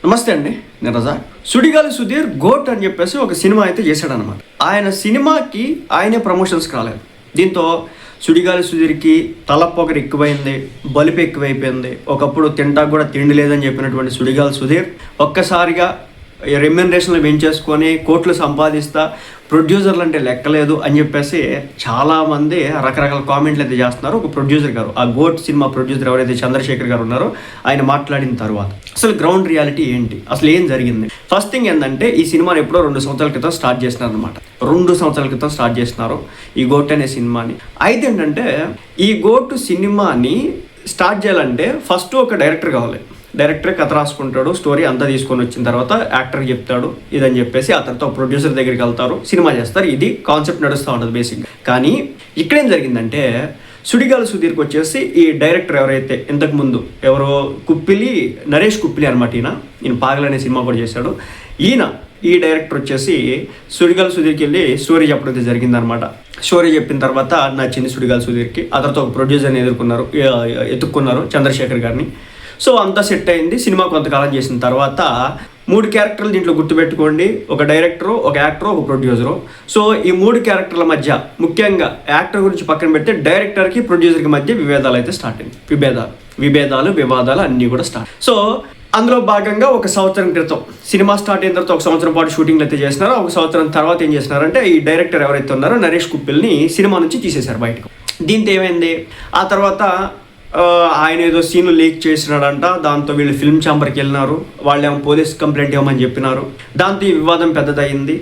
నమస్తే అండి, నేను రజా. సుడిగాలి సుధీర్ గోట్ అని చెప్పేసి ఒక సినిమా అయితే చేశాడనమాట. ఆయన సినిమాకి ఆయనే ప్రమోషన్స్కి రాలేదు. దీంతో సుడిగాలి సుధీర్కి తలపొగరు ఎక్కువైంది, బలిపు ఎక్కువైపోయింది. ఒకప్పుడు తింటాకు కూడా తిండి లేదని చెప్పినటువంటి సుడిగాలి సుధీర్ ఒక్కసారిగా రెమ్యూనరేషన్లు పెంచేసుకొని కోట్లు సంపాదిస్తా, ప్రొడ్యూసర్లు అంటే లెక్కలేదు అని చెప్పేసి చాలామంది రకరకాల కామెంట్లు అయితే చేస్తున్నారు. ఒక ప్రొడ్యూసర్ గారు, ఆ గోట్ సినిమా ప్రొడ్యూసర్ ఎవరైతే చంద్రశేఖర్ గారు ఉన్నారో ఆయన మాట్లాడిన తర్వాత అసలు గ్రౌండ్ రియాలిటీ ఏంటి, అసలు ఏం జరిగింది. ఫస్ట్ థింగ్ ఏంటంటే ఈ సినిమాని ఎప్పుడో 2 సంవత్సరాల క్రితం స్టార్ట్ చేసినారు అనమాట. 2 సంవత్సరాల క్రితం స్టార్ట్ చేసినారు ఈ గోట్ అనే సినిమాని. అయితే ఏంటంటే ఈ గోట్ సినిమాని స్టార్ట్ చేయాలంటే ఫస్ట్ ఒక డైరెక్టర్ కావాలి. డైరెక్టర్ కథ రాసుకుంటాడు, స్టోరీ అంతా తీసుకొని వచ్చిన తర్వాత యాక్టర్కి చెప్తాడు ఇదని చెప్పేసి ఆ తర్వాత ప్రొడ్యూసర్ దగ్గరికి వెళ్తారు, సినిమా చేస్తారు. ఇది కాన్సెప్ట్ నడుస్తూ ఉంటుంది బేసిక్గా. కానీ ఇక్కడేం జరిగిందంటే సుడిగాలి సుధీర్కి వచ్చేసి ఈ డైరెక్టర్ ఎవరైతే ఇంతకుముందు ఎవరో నరేష్ కుప్పిలి అనమాట, ఈయన పాగల్ అనే సినిమా కూడా చేశాడు. ఈ డైరెక్టర్ వచ్చేసి సుడిగాలి సుధీర్కి వెళ్ళి స్టోరీ చెప్పడం అయితే జరిగిందనమాట. స్టోరీ చెప్పిన తర్వాత నచ్చింది సుడిగాలి సుధీర్కి. ఆ తర్వాత ఒక ప్రొడ్యూసర్ని ఎత్తుక్కున్నారు చంద్రశేఖర్ గారిని. సో అంతా సెట్ అయింది. సినిమా కొంతకాలం చేసిన తర్వాత 3 క్యారెక్టర్లు దీంట్లో గుర్తుపెట్టుకోండి. ఒక డైరెక్టరు, ఒక యాక్టరు, ఒక ప్రొడ్యూసరు. సో ఈ 3 క్యారెక్టర్ల మధ్య ముఖ్యంగా యాక్టర్ గురించి పక్కన పెడితే డైరెక్టర్కి ప్రొడ్యూసర్కి మధ్య విభేదాలు అయితే స్టార్ట్ అయింది. వివాదాలు అన్నీ కూడా స్టార్ట్. సో అందులో భాగంగా 1 సంవత్సరం క్రితం సినిమా స్టార్ట్ అయిన తర్వాత 1 సంవత్సరం పాటు షూటింగ్లు అయితే చేసినారు. 1 సంవత్సరం తర్వాత ఏం చేసినారంటే ఈ డైరెక్టర్ ఎవరైతే ఉన్నారో నరేష్ కుప్పిల్ని సినిమా నుంచి తీసేశారు బయటకు. దీంతో ఏమైంది, ఆ తర్వాత ఆయన ఏదో సీన్లు లీక్ చేసినాడంట. దాంతో వీళ్ళు ఫిల్మ్ ఛాంబర్కి వెళ్ళినారు. వాళ్ళు ఏమో పోలీస్ కంప్లైంట్ ఇవ్వమని చెప్పినారు. దాంతో ఈ వివాదం పెద్దదయ్యింది.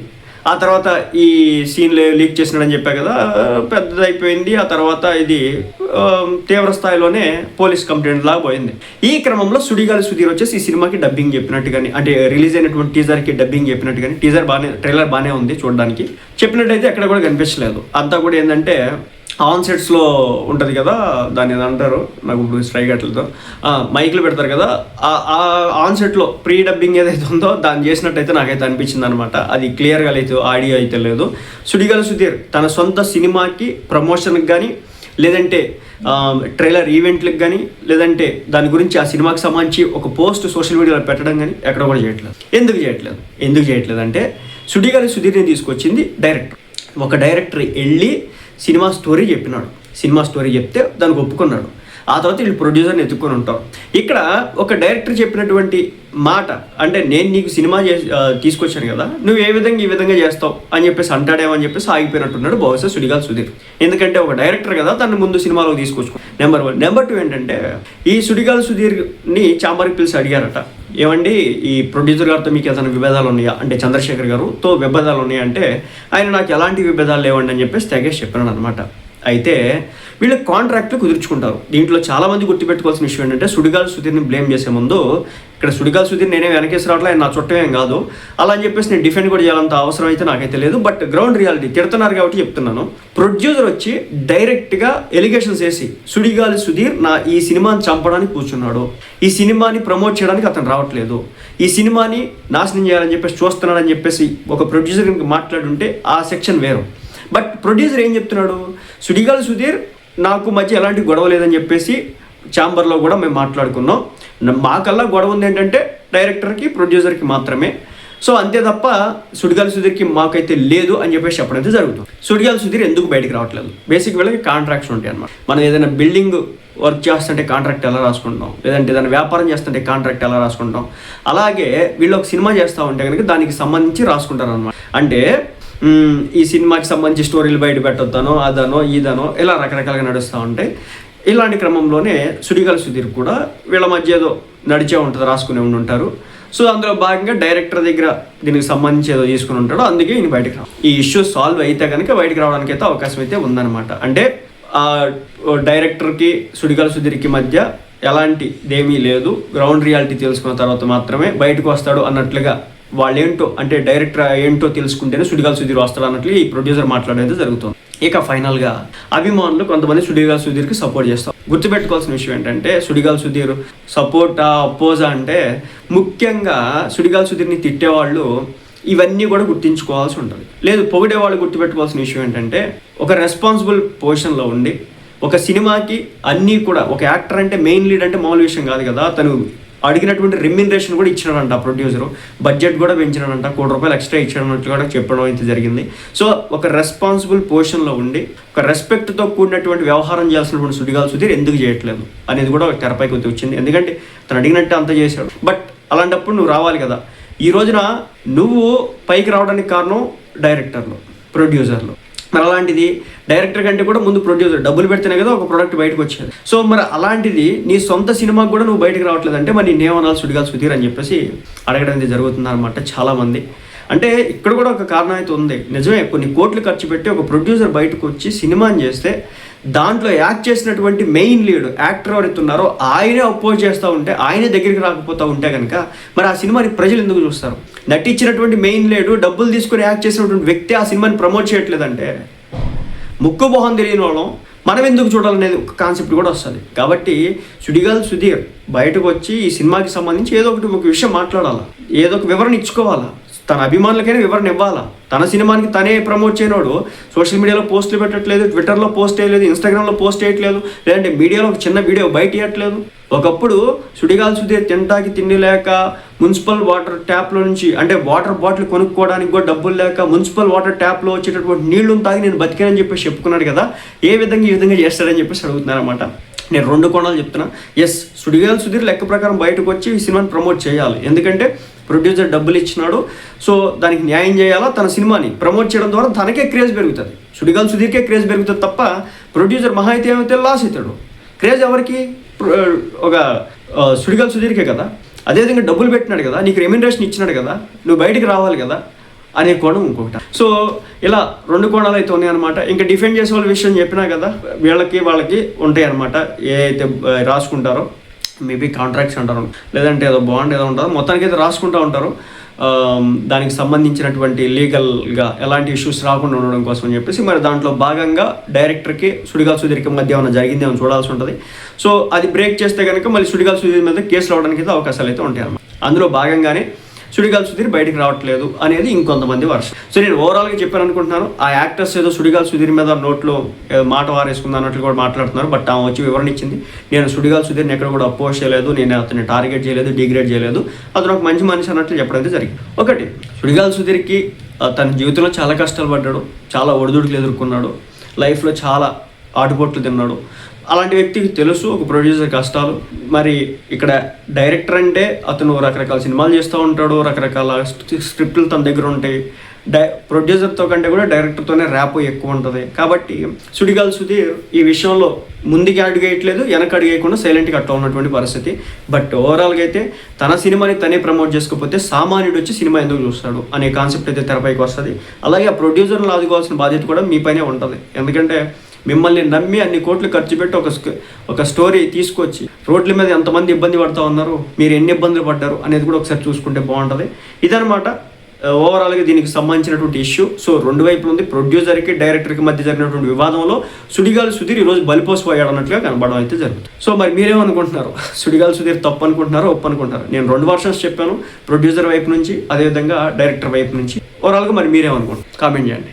ఆ తర్వాత ఈ సీన్లు లీక్ చేసినాడని చెప్పా కదా, పెద్దదైపోయింది. ఆ తర్వాత ఇది తీవ్ర స్థాయిలోనే పోలీస్ కంప్లైంట్ లాగా పోయింది. ఈ క్రమంలో సుడిగాలి సుధీర్ వచ్చేసి ఈ సినిమాకి డబ్బింగ్ చెప్పినట్టు కానీ, అంటే రిలీజ్ అయినటువంటి టీజర్కి డబ్బింగ్ చెప్పినట్టు కానీ, ట్రైలర్ బాగానే ఉంది చూడడానికి, చెప్పినట్టయితే ఎక్కడ కూడా కనిపించలేదు. అంతా కూడా ఏంటంటే ఆన్ సెట్స్లో ఉంటుంది కదా, దాన్ని ఏదంటారు నాకు ఇప్పుడు స్ట్రైక్ అట్లతో మైక్లు పెడతారు కదా, ఆ ఆన్ సెట్లో ప్రీ డబ్బింగ్ ఏదైతే ఉందో దాన్ని చేసినట్టయితే నాకైతే అనిపించింది అనమాట. అది క్లియర్గా లేదు, ఆడియో అయితే లేదు. సుడిగాలి సుధీర్ తన సొంత సినిమాకి ప్రమోషన్కి కానీ, లేదంటే ట్రైలర్ ఈవెంట్లకు కానీ, లేదంటే దాని గురించి ఆ సినిమాకి సంబంధించి ఒక పోస్ట్ సోషల్ మీడియాలో పెట్టడం కానీ ఎక్కడ కూడా చేయట్లేదు. ఎందుకు చేయట్లేదు అంటే సుడిగాలి సుధీర్ని తీసుకొచ్చింది డైరెక్టర్. ఒక డైరెక్టర్ వెళ్ళి సినిమా స్టోరీ చెప్పినాడు. సినిమా స్టోరీ చెప్తే దానికి ఒప్పుకున్నాడు. ఆ తర్వాత వీళ్ళు ప్రొడ్యూసర్ని ఎత్తుకొని ఉంటారు. ఇక్కడ ఒక డైరెక్టర్ చెప్పినటువంటి మాట, అంటే నేను నీకు సినిమా తీసుకొచ్చాను కదా, నువ్వు ఈ విధంగా చేస్తావు అని చెప్పేసి అంటాడేమో అని చెప్పేసి ఆగిపోయినట్టున్నాడు బహుశా సుడిగాలి సుధీర్. ఎందుకంటే ఒక డైరెక్టర్ కదా, తను ముందు సినిమాలోకి తీసుకొచ్చుకో. నెంబర్ 1. నెంబర్ 2 ఏంటంటే ఈ సుడిగాలి సుధీర్ని ఛాంబర్కి పిలిచి అడిగారట, ఏమండి ఈ ప్రొడ్యూసర్ గారితో మీకు ఏదైనా విభేదాలు ఉన్నాయా అంటే, చంద్రశేఖర్ గారుతో విభేదాలు ఉన్నాయా అంటే, ఆయన నాకు ఎలాంటి విభేదాలు లేవండి అని చెప్పేసి తెగేసి చెప్పినాడు అనమాట. అయితే వీళ్ళు కాంట్రాక్ట్లు కుదుర్చుకుంటారు. దీంట్లో చాలామంది గుర్తుపెట్టుకోవాల్సిన విషయం ఏంటంటే సుడిగాలి సుధీర్ని బ్లేమ్ చేసే ముందు, ఇక్కడ సుడిగాలి సుధీర్ నేనే వెనకేసి రావట్లే, ఆయన నా చుట్టమేం కాదు, అలా అని చెప్పేసి నేను డిఫెండ్ కూడా చేయాలంత అవసరం అయితే నాకైతే లేదు. బట్ గ్రౌండ్ రియాలిటీ తిడుతున్నారు కాబట్టి చెప్తున్నాను. ప్రొడ్యూసర్ వచ్చి డైరెక్ట్గా ఎలిగేషన్స్ వేసి సుడిగాలి సుధీర్ ఈ సినిమాని చంపడానికి కూర్చున్నాడు, ఈ సినిమాని ప్రమోట్ చేయడానికి అతను రావట్లేదు, ఈ సినిమాని నాశనం చేయాలని చెప్పేసి చూస్తున్నాడని చెప్పేసి ఒక ప్రొడ్యూసర్ మాట్లాడుంటే ఆ సెక్షన్ వేరు. బట్ ప్రొడ్యూసర్ ఏం చెప్తున్నాడు, సుడిగాలి సుధీర్ నాకు మధ్య ఎలాంటి గొడవ లేదని చెప్పేసి ఛాంబర్లో కూడా మేము మాట్లాడుకున్నాం, మాకల్లా గొడవ ఉంది ఏంటంటే డైరెక్టర్కి ప్రొడ్యూసర్కి మాత్రమే, సో అంతే తప్ప సుడిగాలి సుధీర్కి మాకైతే లేదు అని చెప్పేసి చెప్పడం అయితే జరుగుతుంది. సుడిగాలి సుధీర్ ఎందుకు బయటికి రావట్లేదు, బేసిక్ వీళ్ళకి కాంట్రాక్ట్స్ ఉంటాయి అన్నమాట. మనం ఏదైనా బిల్డింగ్ వర్క్ చేస్తుంటే కాంట్రాక్ట్ ఎలా రాసుకుంటాం, లేదంటే ఏదైనా వ్యాపారం చేస్తుంటే కాంట్రాక్ట్ ఎలా రాసుకుంటాం, అలాగే వీళ్ళు ఒక సినిమా చేస్తూ ఉంటే కనుక దానికి సంబంధించి రాసుకుంటారు అనమాట. అంటే ఈ సినిమాకి సంబంధించి స్టోరీలు బయట పెట్టొద్దానో అదనో ఇదనో ఇలా రకరకాలుగా నడుస్తూ ఉంటాయి. ఇలాంటి క్రమంలోనే సుడిగాలి సుధీర్ కూడా వీళ్ళ మధ్య ఏదో నడిచే ఉంటుంది, రాసుకునే ఉంటారు. సో అందులో భాగంగా డైరెక్టర్ దగ్గర దీనికి సంబంధించి ఏదో తీసుకుని ఉంటాడో, అందుకే ఈయన బయటకు రావు. ఈ ఇష్యూ సాల్వ్ అయితే కనుక బయటకు రావడానికి అయితే అవకాశం అయితే ఉందన్నమాట. అంటే డైరెక్టర్కి సుడిగాలి సుధీర్కి మధ్య ఎలాంటిదేమీ లేదు, గ్రౌండ్ రియాలిటీ తెలుసుకున్న తర్వాత మాత్రమే బయటకు వస్తాడు అన్నట్లుగా, వాళ్ళేంటో అంటే డైరెక్టర్ ఏంటో తెలుసుకుంటేనే సుడిగాలి సుధీర్ వస్తాడు అన్నట్లు ఈ ప్రొడ్యూసర్ మాట్లాడేది జరుగుతుంది. ఇక ఫైనల్గా అభిమానులు కొంతమంది సుడిగాలి సుధీర్కి సపోర్ట్ చేస్తారు. గుర్తుపెట్టుకోవాల్సిన విషయం ఏంటంటే సుడిగాలి సుధీర్ సపోర్టా అపోజా అంటే, ముఖ్యంగా సుడిగాలి సుధీర్ని తిట్టేవాళ్ళు ఇవన్నీ కూడా గుర్తించుకోవాల్సి ఉంటుంది. లేదు పొగిడేవాళ్ళు గుర్తుపెట్టుకోవాల్సిన విషయం ఏంటంటే, ఒక రెస్పాన్సిబుల్ పొజిషన్లో ఉండి ఒక సినిమాకి అన్నీ కూడా, ఒక యాక్టర్ అంటే మెయిన్ లీడ్ అంటే మామూలు విషయం కాదు కదా, తను అడిగినటువంటి రెమ్యునరేషన్ కూడా ఇచ్చినాడంట ప్రొడ్యూసర్, బడ్జెట్ కూడా పెంచినాడంట, ₹1 ఎక్స్ట్రా ఇచ్చాడన్నట్లు కూడా చెప్పడం అయితే జరిగింది. సో ఒక రెస్పాన్సిబుల్ పొజిషన్లో ఉండి ఒక రెస్పెక్ట్తో కూడినటువంటి వ్యవహారం చేయాల్సినటువంటి సుడిగాలి సుధీర్ ఎందుకు చేయట్లేదు అనేది కూడా తెరపైకి వచ్చింది. ఎందుకంటే తను అడిగినట్టే అంత చేశాడు. బట్ అలాంటప్పుడు నువ్వు రావాలి కదా. ఈ రోజున నువ్వు పైకి రావడానికి కారణం డైరెక్టర్లు, ప్రొడ్యూసర్లు. మరి అలాంటిది డైరెక్టర్ కంటే కూడా ముందు ప్రొడ్యూసర్ డబ్బులు పెడితేనే కదా ఒక ప్రోడక్ట్ బయటకు వచ్చేది. సో మరి అలాంటిది నీ సొంత సినిమాకి కూడా నువ్వు బయటకు రావట్లేదు అంటే మరి నేనేమనాలి సుడిగాలి సుధీర్ అని చెప్పేసి అడగడం అయితే జరుగుతుంది అనమాట చాలామంది. అంటే ఇక్కడ కూడా ఒక కారణం అయితే ఉంది. నిజమే, కొన్ని కోట్లు ఖర్చు పెట్టి ఒక ప్రొడ్యూసర్ బయటకు వచ్చి సినిమాని చేస్తే దాంట్లో యాక్ట్ చేసినటువంటి మెయిన్ లీడ్ యాక్టర్ ఎవరైతే ఉన్నారో ఆయనే అపోజ్ చేస్తూ ఉంటే, ఆయనే దగ్గరికి రాకపోతూ ఉంటే కనుక మరి ఆ సినిమాని ప్రజలు ఎందుకు చూస్తారు? నటించినటువంటి మెయిన్ లీడ్ డబ్బులు తీసుకొని యాక్ట్ చేసినటువంటి వ్యక్తి ఆ సినిమాని ప్రమోట్ చేయట్లేదంటే ముక్కు మొహం తెలియని వాళ్ళం మనం ఎందుకు చూడాలనేది ఒక కాన్సెప్ట్ కూడా వస్తుంది. కాబట్టి సుడిగాలి సుధీర్ బయటకు వచ్చి ఈ సినిమాకి సంబంధించి ఏదో ఒక విషయం మాట్లాడాలా, ఏదో ఒక వివరణ ఇచ్చుకోవాలా, తన అభిమానులకైనా వివరణ ఇవ్వాలా. తన సినిమానికి తనే ప్రమోట్ చేయనోడు సోషల్ మీడియాలో పోస్టులు పెట్టట్లేదు, ట్విట్టర్లో పోస్ట్ చేయలేదు, ఇన్స్టాగ్రామ్లో పోస్ట్ చేయట్లేదు, లేదంటే మీడియాలో ఒక చిన్న వీడియో బయట ఇవ్వట్లేదు. ఒకప్పుడు సుడిగాలి సుధీర్ తింటాకి తిండి లేక మున్సిపల్ వాటర్ ట్యాప్లో నుంచి, అంటే వాటర్ బాటిల్ కొనుక్కోవడానికి కూడా డబ్బులు లేక మున్సిపల్ వాటర్ ట్యాప్లో వచ్చేటటువంటి నీళ్లు తాగి నేను బతికానని చెప్పేసి చెప్పుకున్నాడు కదా. ఈ విధంగా చేస్తాడని చెప్పేసి అడుగుతున్నారు అనమాట. నేను 2 కోణాలు చెప్తున్నా. ఎస్, సుడిగాలి సుధీర్ లెక్క ప్రకారం బయటకు వచ్చి ఈ సినిమాని ప్రమోట్ చేయాలి. ఎందుకంటే ప్రొడ్యూసర్ డబ్బులు ఇచ్చినాడు, సో దానికి న్యాయం చేయాలా. తన సినిమాని ప్రమోట్ చేయడం ద్వారా తనకే క్రేజ్ పెరుగుతుంది, సుడిగాలి సుధీర్కే క్రేజ్ పెరుగుతుంది తప్ప ప్రొడ్యూసర్ మహా అయితే ఏమైతే లాస్ అవుతాడు. క్రేజ్ ఎవరికి? ఒక సుడిగాలి సుధీర్కే కదా. అదేవిధంగా డబ్బులు పెట్టినాడు కదా, నీకు రెమ్యునరేషన్ ఇచ్చినాడు కదా, నువ్వు బయటికి రావాలి కదా అనే కోణం ఇంకొకటి. సో ఇలా 2 కోణాలు అయితే ఉన్నాయన్నమాట. ఇంకా డిఫెండ్ చేసే వాళ్ళ విషయం చెప్పినా కదా, వాళ్ళకి ఉంటాయి అనమాట. ఏ అయితే రాసుకుంటారో మేబీ కాంట్రాక్ట్స్ అంటారు, లేదంటే ఏదో బాండ్ ఏదో ఉంటారు, మొత్తానికి అయితే రాసుకుంటూ ఉంటారు. దానికి సంబంధించినటువంటి లీగల్గా ఎలాంటి ఇష్యూస్ రాకుండా ఉండడం కోసం అని చెప్పేసి మరి దాంట్లో భాగంగా డైరెక్టర్కి సుడిగాలి సుధీర్కి మధ్య ఏమైనా జరిగిందేమో చూడాల్సి ఉంటుంది. సో అది బ్రేక్ చేస్తే కనుక మళ్ళీ సుడిగాలి సుధీర్ మీద కేసు రావడానికి అయితే అవకాశాలు అయితే ఉంటాయి అన్నమాట. అందులో భాగంగానే సుడిగాలి సుధీర్ బయటికి రావట్లేదు అనేది ఇంకొంతమంది వర్షం. సో నేను ఓవరాల్గా చెప్పాను అనుకుంటున్నాను. ఆ యాక్టర్స్ ఏదో సుడిగాలి సుధీర్ మీద నోట్లో మాట వారేసుకుంది అన్నట్లు కూడా మాట్లాడుతున్నారు. బట్ ఆమె వచ్చి వివరణ ఇచ్చింది, నేను సుడిగాలి సుధీర్ని ఎక్కడ కూడా అపోజ్ చేయలేదు, నేను అతన్ని టార్గెట్ చేయలేదు, డిగ్రేడ్ చేయలేదు, అతను ఒక మంచి మనిషి అన్నట్లు చెప్పడం అయితే జరిగింది. ఒకటి, సుడిగాలి సుధీర్కి తన జీవితంలో చాలా కష్టాలు పడ్డాడు, చాలా ఒడిదుడుకులు ఎదుర్కొన్నాడు, లైఫ్లో చాలా ఆటుపోట్లు తిన్నాడు. అలాంటి వ్యక్తికి తెలుసు ఒక ప్రొడ్యూసర్ కష్టాలు. మరి ఇక్కడ డైరెక్టర్ అంటే అతను రకరకాల సినిమాలు చేస్తూ ఉంటాడు, రకరకాల స్క్రిప్ట్లు తన దగ్గర ఉంటాయి. ప్రొడ్యూసర్తో కంటే కూడా డైరెక్టర్తోనే ర్యాప్ ఎక్కువ ఉంటుంది. కాబట్టి సుడిగాలి సుధీర్ ఈ విషయంలో ముందుకి అడుగేయట్లేదు, వెనక అడుగేయకుండా సైలెంట్గా అట్లా ఉన్నటువంటి పరిస్థితి. బట్ ఓవరాల్గా అయితే తన సినిమాని తనే ప్రమోట్ చేసుకోకపోతే సామాన్యుడు వచ్చి సినిమా ఎందుకు చూస్తాడు అనే కాన్సెప్ట్ అయితే తెరపైకి వస్తుంది. అలాగే ఆ ప్రొడ్యూసర్ని ఆదుకోవాల్సిన బాధ్యత కూడా మీ పైనే ఉంటుంది. ఎందుకంటే మిమ్మల్ని నమ్మి అన్ని కోట్లు ఖర్చు పెట్టి ఒక స్టోరీ తీసుకొచ్చి రోడ్ల మీద ఎంతమంది ఇబ్బంది పడుతూ ఉన్నారు, మీరు ఎన్ని ఇబ్బందులు పడ్డారు అనేది కూడా ఒకసారి చూసుకుంటే బాగుంటుంది. ఇదనమాట ఓవరాల్గా దీనికి సంబంధించినటువంటి ఇష్యూ. సో 2 వైపులు ఉంది. ప్రొడ్యూసర్కి డైరెక్టర్కి మధ్య జరిగినటువంటి వివాదంలో సుడిగాలి సుధీర్ ఈరోజు బలిపోసిపోయాడు అన్నట్లుగా కనబడడం అయితే జరుగుతుంది. సో మరి మీరేమనుకుంటున్నారు? సుడిగాలి సుధీర్ తప్పు అనుకుంటున్నారో ఒప్పు అనుకుంటున్నారు? నేను 2 వర్షన్స్ చెప్పాను, ప్రొడ్యూసర్ వైపు నుంచి, అదేవిధంగా డైరెక్టర్ వైపు నుంచి. ఓవరాల్గా మరి మీరేమనుకుంటున్నారు? కామెంట్ చేయండి.